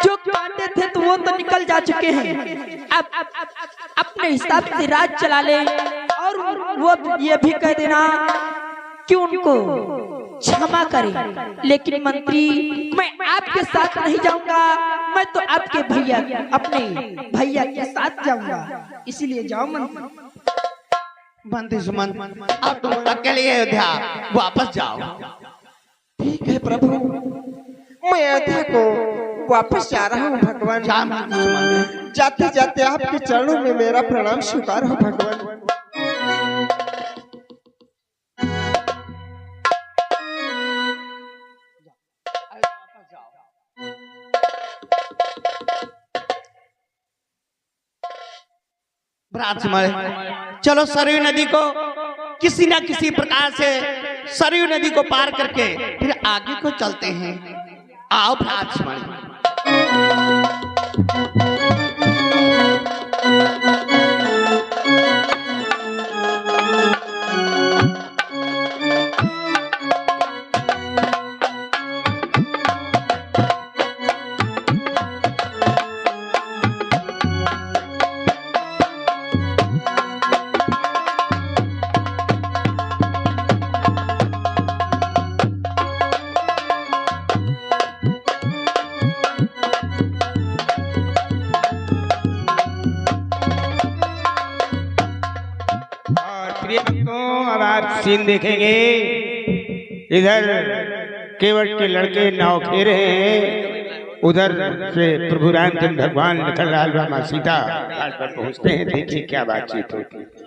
जो कांटे थे तो वो तो निकल जा चुके हैं। अब अपने हिसाब से राज चला ले और वो ये भी कह देना कि उनको क्षमा करें। लेकिन मंत्री, मैं आपके साथ नहीं जाऊंगा, मैं तो आपके भैया, अपने भैया के साथ जाऊंगा। इसीलिए जाओ मंत्री। बंदी सुमंत, अब तुम अकेले अयोध्या वापस जाओ। ठीक है प्रभु, मैं अयोध्या को वापस जा रहा हूँ भगवान। जाते जाते आपके चरणों में मेरा प्रणाम स्वीकार हो भगवान। चलो सरयू नदी को किसी न किसी प्रकार से सरयू नदी को पार करके फिर आगे को चलते हैं। आओ भ्रातृमण। अब आप सीन देखेंगे, इधर केवट के लड़के नाव खेल रहे हैं, उधर से प्रभु रामचंद्र भगवान लखनलाल रामा सीता घाट पर पहुंचते हैं। देखिए क्या बातचीत होती है।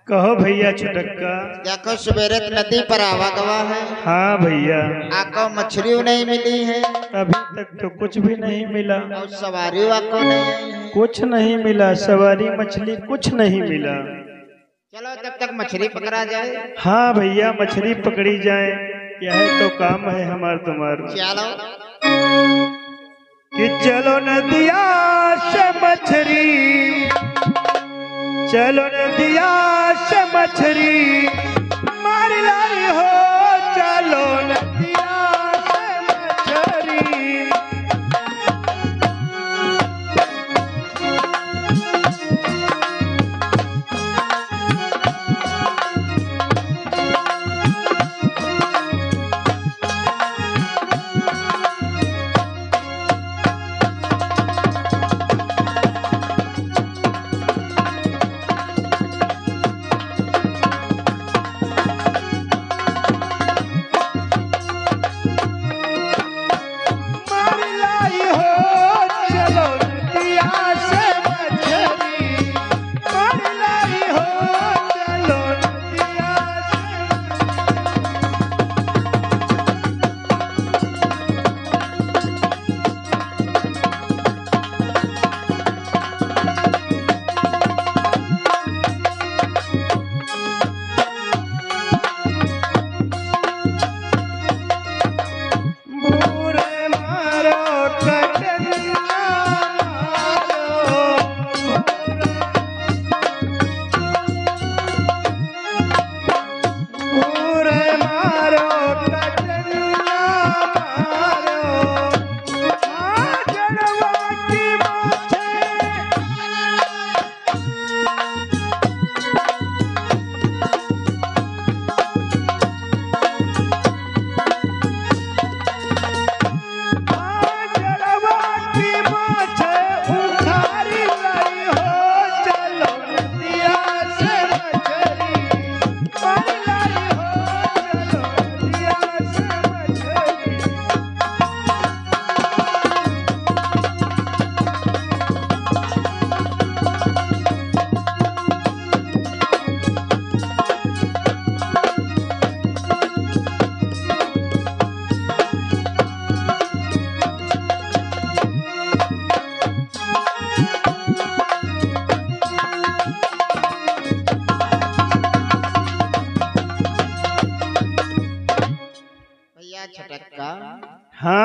कहो भैया छुटक्का। देखो सवेरे नदी पर आवागवा है। हाँ भैया। आपको मछली नहीं मिली है? अभी तक तो कुछ भी नहीं मिला। और सवारी आपको नहीं आई है? कुछ नहीं मिला, सवारी मछली कुछ नहीं मिला। चलो तब तक मछली पकड़ा जाए। हाँ भैया, मछली पकड़ी जाए, यह तो काम है हमार तुम्हारा। चलो कि चलो नदिया से मछली, चलो नदिया से मछली मार लाई हो, चलो नदिया से मछली।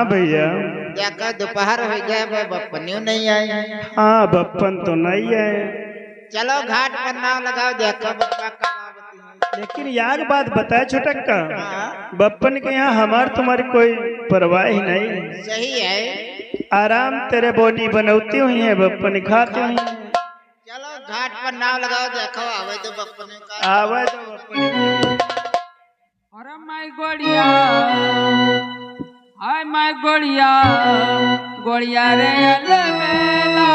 हाँ भैया। क्या कर दोपहर हो गया बप्पनियों नहीं आई। हाँ बप्पन तो नहीं है, चलो घाट पर नाव लगाओ, देखो बप्पा कब आवती है। लेकिन यार बात बताए छोटक्का, हाँ। बप्पन के यहाँ हमार तुम्हारी कोई परवाह ही नहीं। सही है, आराम तेरे बॉडी बनौती हुई है, बप्पन खाती हुई है। चलो घाट पर नाव लगाओ, देखो आवे तो बप्पने का आवाज बप्पन। अरे माय गोड़िया, हाय माय गोड़िया, गोड़िया रे अलबेला,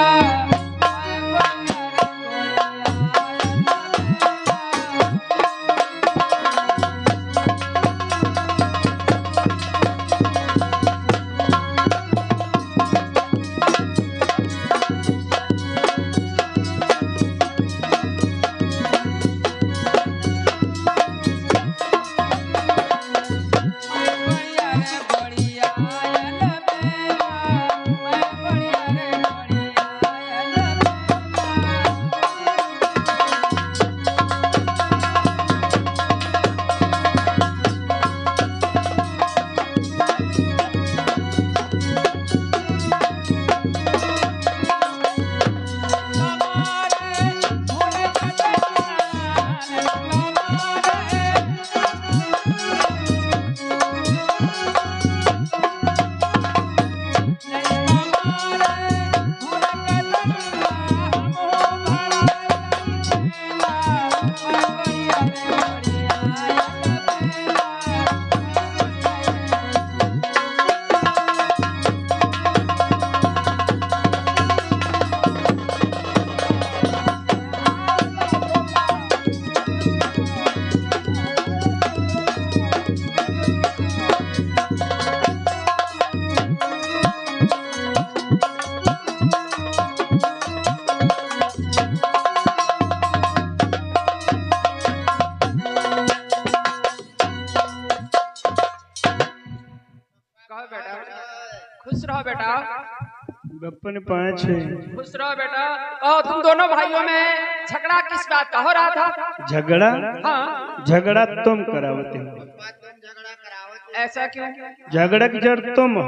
खुश रहो बेटा, बप्पन 5 है। खुश रहो बेटा। और तुम दोनों भाइयों में झगड़ा किस बात का हो रहा था? झगड़ा? हाँ, झगड़ा तुम करावते हो। झगड़ा करावत ऐसा क्यों? झगड़ा की जड़ तुम हो।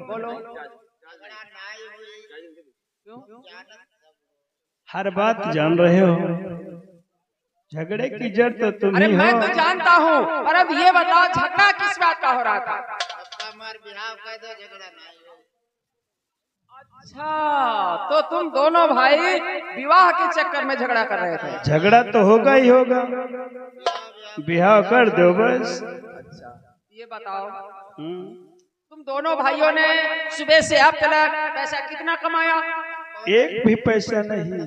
बोलो। झगड़ा नाई हुई हर बात जान रहे हो, झगड़े की जड़ तो तुम अरे ही मैं हो। तो जानता हूँ, पर अब ये बताओ झगड़ा किस बात का हो रहा था? हमार बिहाव कर दो, झगड़ा नहीं हो। अच्छा, तो तुम दोनों भाई विवाह के चक्कर में झगड़ा कर रहे थे? झगड़ा तो होगा ही होगा, बिहाव कर दो बस। ये बताओ, तुम दोनों भाइयों ने सुबह से अब तक पैसा कितना कमाया? एक भी पैसा नहीं,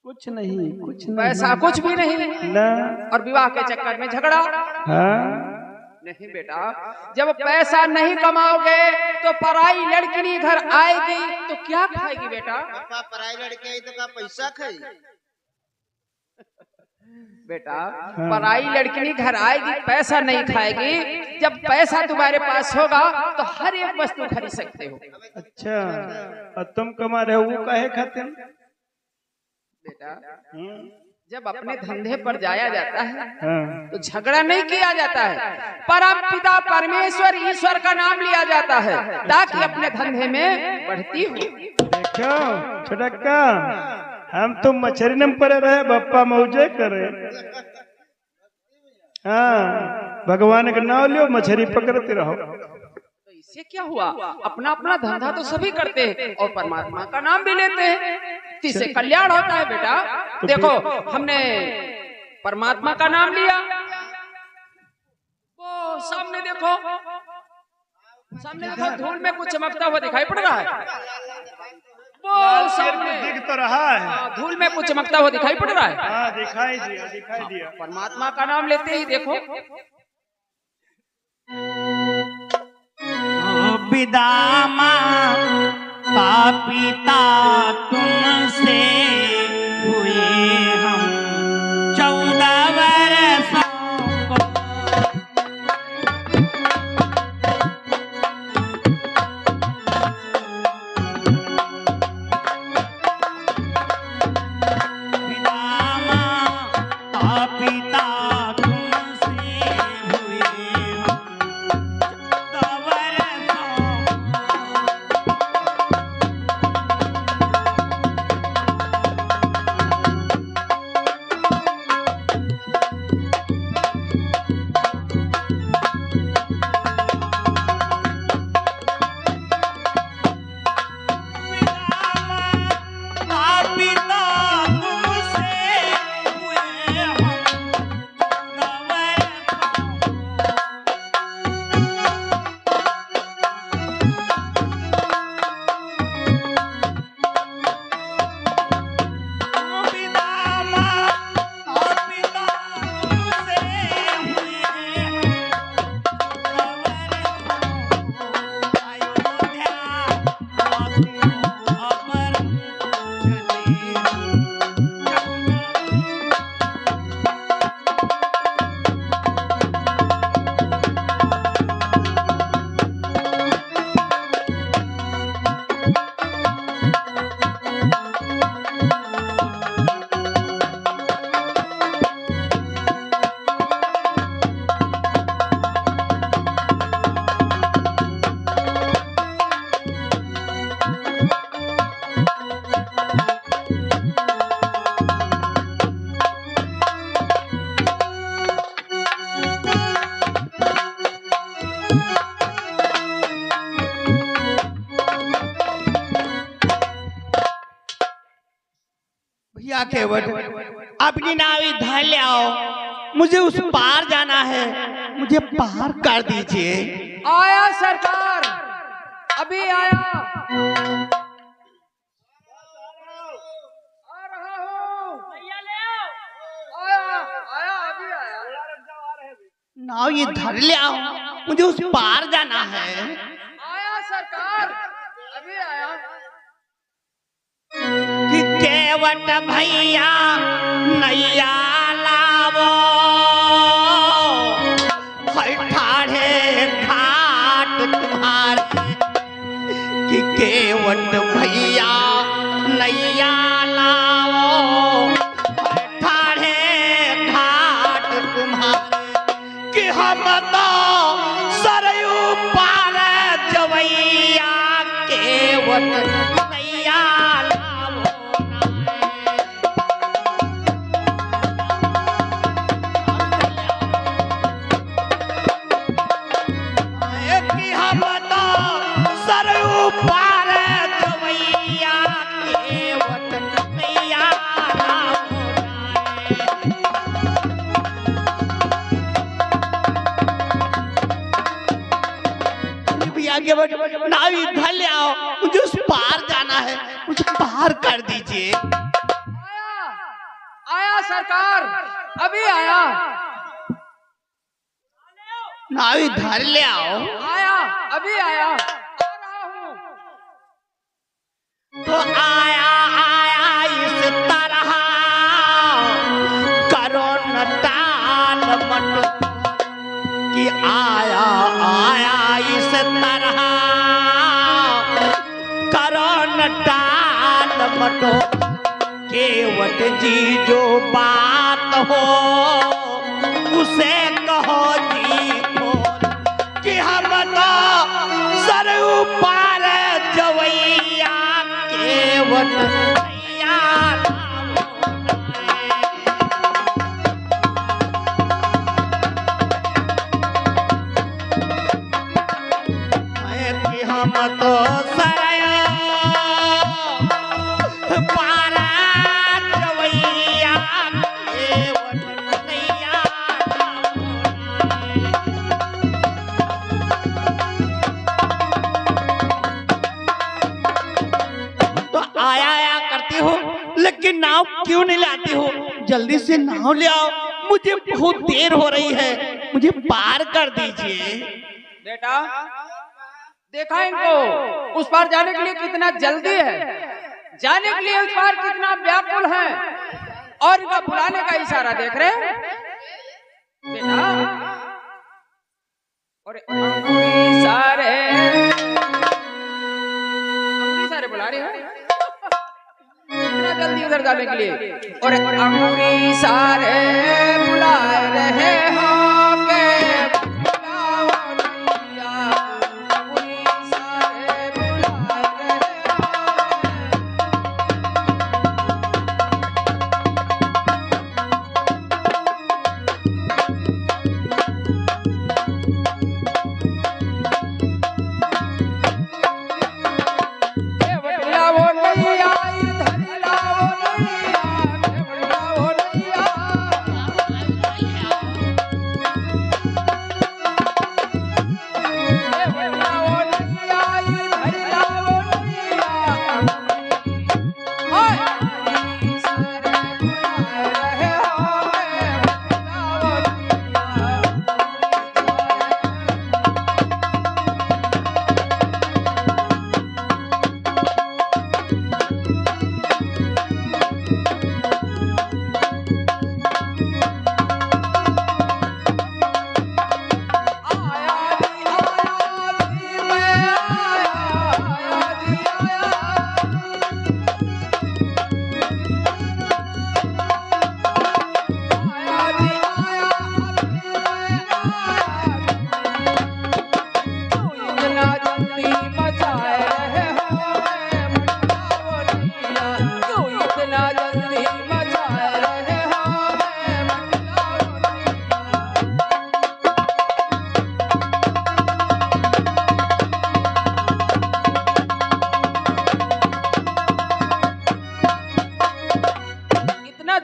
कुछ नहीं, कुछ नहीं। पैसा कुछ भी नहीं ना। और विवाह के चक्कर में झगड़ा? हाँ नहीं बेटा, जब पैसा नहीं कमाओगे तो पराई लड़की घर आएगी तो क्या खाएगी बेटा? पापा पराई लड़के आई तो का पैसा खाई। बेटा पराई लड़की घर आएगी, पैसा नहीं खाएगी। जब पैसा तुम्हारे पास होगा तो हर एक वस्तु खरीद सकते हो। अच्छा, और तुम कमा रहे हो वो काहे खाते हो? बेटा जब अपने धंधे पर जाया जाता है हाँ। तो झगड़ा नहीं किया जाता है, परम पिता परमेश्वर ईश्वर का नाम लिया जाता है ताकि अपने धंधे में बढ़ती हो। देखो छोटक्का, हम तो मछली नम पर रहे, बप्पा मौजे करे। हाँ, भगवान का नाम लियो, मछली पकड़ते रहो। तो इससे क्या हुआ? अपना अपना धंधा तो सभी करते हैं और परमात्मा का नाम भी लेते हैं, इससे कल्याण होता है बेटा। देखो हमने परमात्मा का नाम लिया, वो सामने देखो, सामने देखो, धूल में कुछ चमकता हुआ दिखाई पड़ रहा है। वो सामने दिख तो रहा है, धूल में कुछ चमकता हुआ दिखाई पड़ रहा है। हाँ दिखाई दिया, दिखाई दिया। परमात्मा का नाम लेते ही देखो, विदामा पिता तुमसे हुए हम 14 वर्षों को। विदामा पिता तुमसे हुए हम 14 वर्षों भैया केवट अपनी नाव इधर ले आओ, मुझे उस पार जाना है, मुझे पार कर दीजिए। आया सरकार, अभी आया। आ रहा हूँ। आया अभी आया। नाव इधर ले आओ, मुझे उस पार जाना है। आया सरकार, अभी आया। कि केवट भैया नैया लावो, ठाढ़े घाट तुम्हारे। कि केवट भैया नैया लावो, ठाढ़े घाट तुम्हारे। कि हम तो सरयू पार जवैया, केवट नैया पार जवैया, केवट नैया भैया केवट नाव इधर ले आओ, मुझे उस पार जाना है, मुझे पार कर दीजिए। आया सरकार, अभी आया। नाव इधर ले आओ। आया अभी आया। तो आया आया इस तरह करो न टाल मत। कि आया आया इस तरह करो न टाल मटो। केवट जी जो बात हो उसे कहो जी खोल। कि हम तो सरयू पार जवैया, केवट नैया कि हम तो सरयू पार जवैया, केवट नैया। आया आया करती हो, लेकिन नाव क्यों नहीं लाती हो? जल्दी से नाव ले आओ, मुझे बहुत देर हो रही है, मुझे पार कर दीजिए। बेटा देखा इनको, उस पार जाने के लिए कितना जल्दी है, जाने के लिए उस पार कितना व्याकुल है, और इनका बुलाने का इशारा देख रहे बेटा। और सारे बुला रहे हैं इतना जल्दी उधर जाने के लिए। और अंगूरी सारे बुला रहे हो के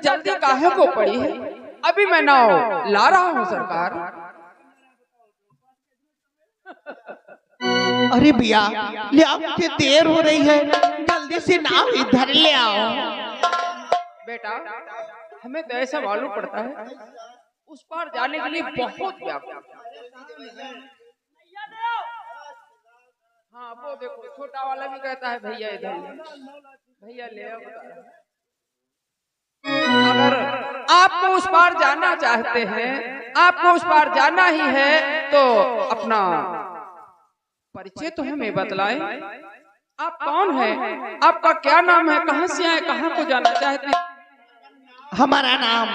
जल्दी काहे को पड़ी है? अभी मैं नाव ला रहा हूँ सरकार। अरे भैया ले आओ, मुझे देर हो रही है, जल्दी से नाव इधर ले आओ। बेटा हमें तो ऐसा मालूम पड़ता है उस पार जाने के लिए बहुत व्याकुल। हाँ वो देखो छोटा वाला भी कहता है भैया इधर भैया ले आओ। अगर आपको उस पार जाना चाहते हैं, आपको उस पार जाना ही है तो अपना परिचय तो हमें बतलाएं। आप कौन हैं? आपका क्या नाम है? कहाँ से आए? कहाँ को जाना चाहते हैं? हमारा नाम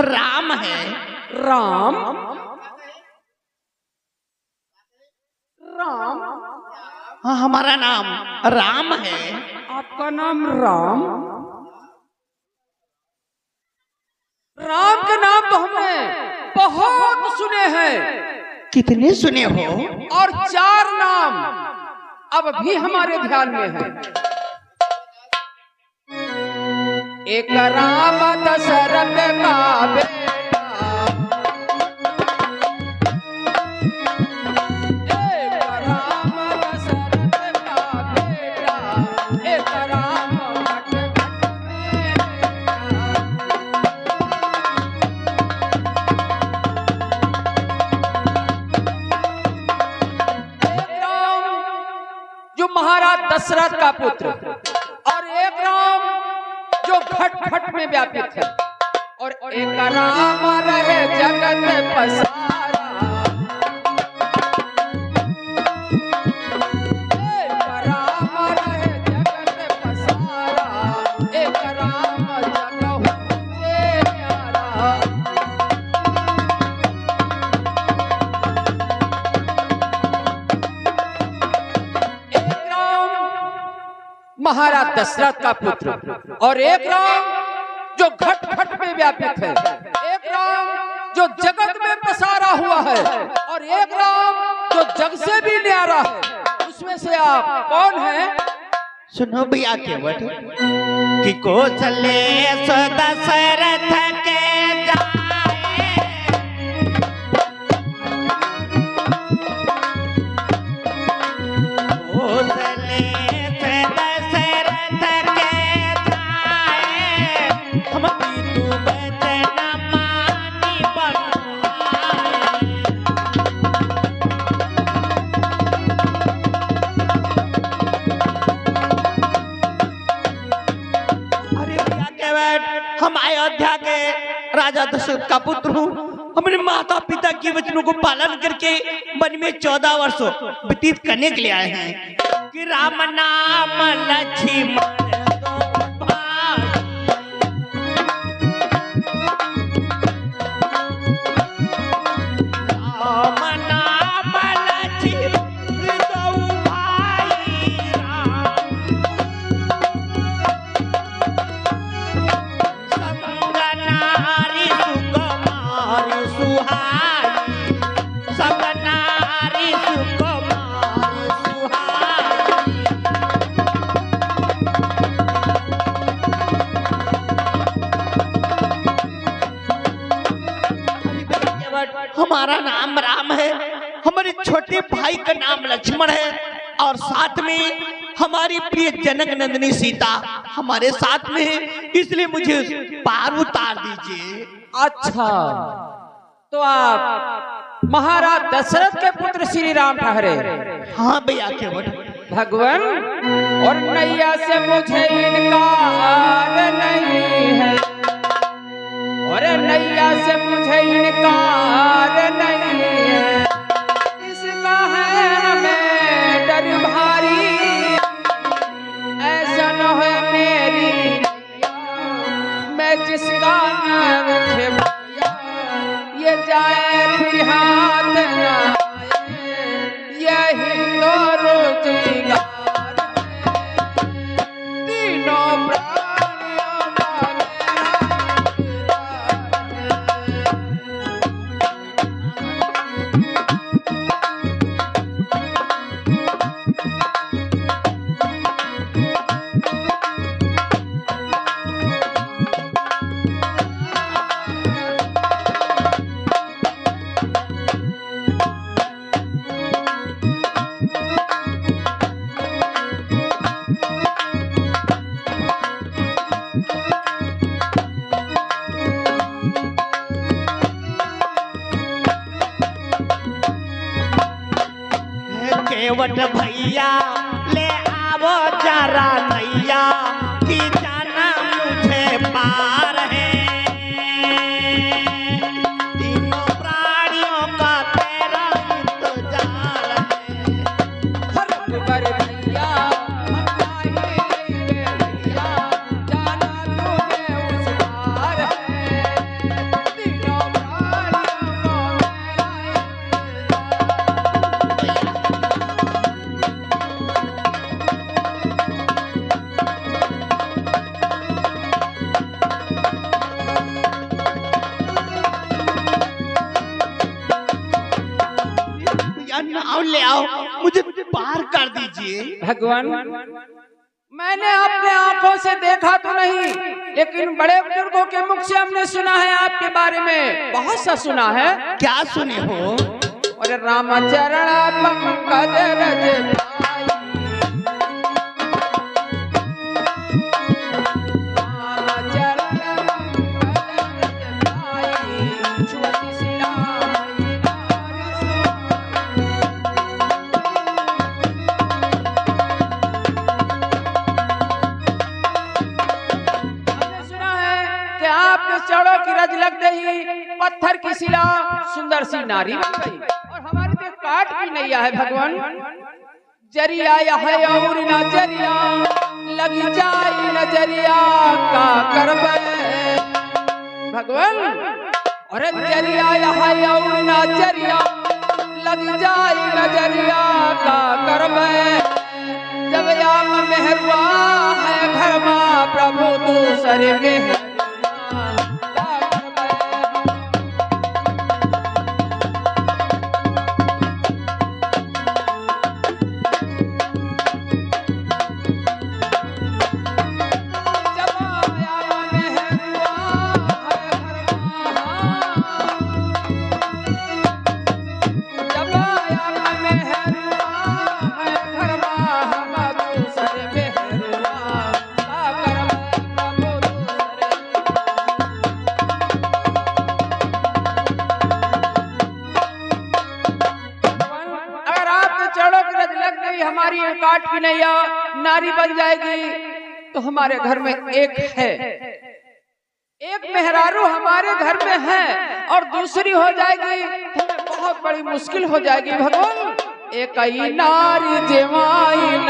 राम है। राम? राम? हाँ हमारा नाम राम है। आपका नाम राम? राम के नाम तो हमने बहुत सुने हैं। कितने सुने हो? और 4 नाम अब भी हमारे ध्यान में है। एक राम दशरथ का बेटा, एक राम दशरथ का बेटा, एक राम जो महाराज दशरथ का पुत्र, और एक राम जो घट घट में व्यापित है, और एक राम रहे जगत पसारा। एक राम रहे जगत पसारा, एक राम जगहु से न्यारा। महाराज दशरथ का पुत्र, और एक राम जो घट घट में व्यापित है, एक राम जो जगत में पसारा हुआ है, और एक राम जो जग से भी न्यारा है। उसमें से आप कौन हैं? सुनो भैया केवट कि कौशले दशरथ के जाए, कौशले हम अयोध्या के राजा दशरथ का पुत्र हूँ। अपने माता पिता के वचनों को पालन करके वन में 14 वर्ष व्यतीत करने के लिए आए हैं। कि राम नाम लक्ष्मण दो भाई, राम नाम लक्ष्मण दो भाई, नारी सुकुमार सुहाई, सब नारी सुकुमार सुहाई। हमारा नाम राम है, हमारे छोटे भाई का नाम लक्ष्मण है, और साथ में हमारी प्रिय जनक नंदिनी सीता हमारे साथ में है, इसलिए मुझे पार उतार दीजिए। अच्छा तो आप महाराज दशरथ के पुत्र श्री राम ठहरे? हाँ भैया केवट। भगवान और नैया से मुझे इनकार नहीं है, और नैया से मुझे इनकार नहीं है। इसका है हमें डर भारी, ऐसा न हो मेरी मैं जिसका नाम खेमैया, ये जाए फिर हाथ न आए, यही तो रोजगार है। तीनों प्राणियों केवट भैया ले आवो जरा नैया कि जाना मुझे पार है। तीनों प्राणियों का तेरा इंतजार है। हर भैया भैया जाना तूने उस पार है। तीनों प्राणियों को भैया नाव ले आओ, मुझे पार कर दीजिए। भगवान, मैंने अपने आंखों से देखा तो नहीं, लेकिन बड़े बुजुर्गों के मुख से हमने सुना है आपके बारे में, बहुत सा सुना है। क्या सुने हो? और रामचरण पंकज रज भाई, रामचरण पंकज रज भाई, छुअति सिलाई नारी हमने सुना है कि आपके चरणों की रज लग गई, पत्थर की शिला सुंदर सी नारी बन गई, और हमारी तो काट की नैया है भगवान। जरिया है और नजरिया लगी जाई नजरिया का करबे भगवान। अरे जरिया है और नजरिया लगी जाई नजरिया का करबे। जब याम मेहरबा है घर मां प्रभु दूसरे में हमारी काट की नैया नारी बन जाएगी, तो हमारे घर में एक है, एक मेहरारू हमारे घर में है, और दूसरी हो जाएगी तो बहुत बड़ी मुश्किल हो जाएगी भगवान। एक नारी जमाई न